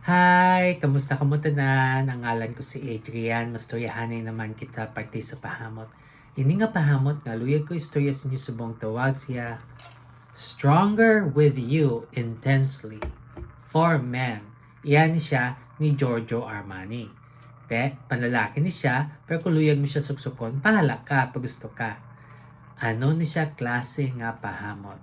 Hi! Kamusta ka mo tanan? Ang ngalan ko si Adrian. Mastoryahanay naman kita parte sa pahamot. Ini nga pahamot nga luyag ko istorya sa inyo subong tawag siya Stronger with You Intensely for Men. Iyan siya ni Giorgio Armani. Panlalaki ni siya, pero kung luyag mo siya suksukon, pahala ka pag gusto ka. Ano ni siya klase nga pahamot?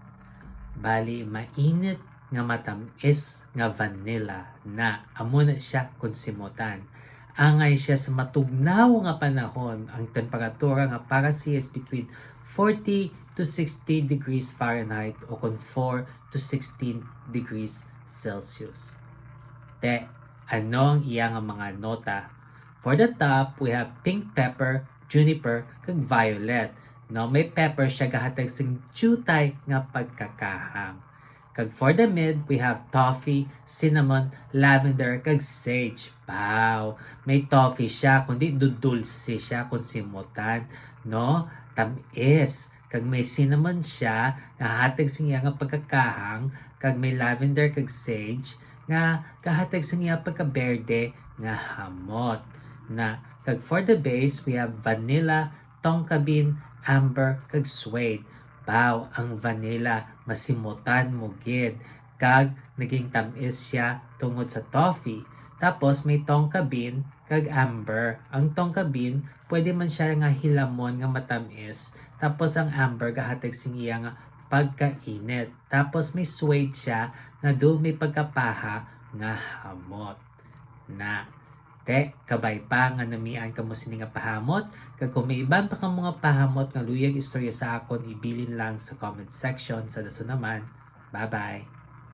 Bali, mainit nga matamis nga vanilla na amo na siya konsimutan. Angay siya sa matugnaw nga panahon. Ang temperatura nga para siya is between 40 to 60 degrees Fahrenheit o kung 4 to 16 degrees Celsius. Ano ang iya nga mga nota? For the top, we have pink pepper, juniper, kag violet. No, may pepper siya gahatag sing chutay nga pagkakahang. Kag for the mid, we have toffee, cinnamon, lavender, kag sage. Wow! May toffee siya, kundi dudulce siya kung simutan. No? Tamis. Kag may cinnamon siya, gahatag sing iya nga pagkakahang. Kag may lavender kag sage, nga gahatag sing iya pagka-berde nga hamot. Kag for the base, we have vanilla, tonka bean, amber, kag suede. Wow, ang vanilla, masimutan mo gid. Kag naging tamis siya tungod sa toffee. Tapos may tonka bean, kag amber. Ang tonka bean, pwede man siya nga hilamon nga matamis. Tapos ang amber, gahatag sing iya nga pagkainit. Tapos may suede siya, nga do may pagkapaha nga hamot. Kabay pa nga namian ka mo sini nga pahamot. Kag kung may iban pa ka mga pahamot nga luyag istorya sa akon, ibilin lang sa comment section sa daso naman. Bye-bye!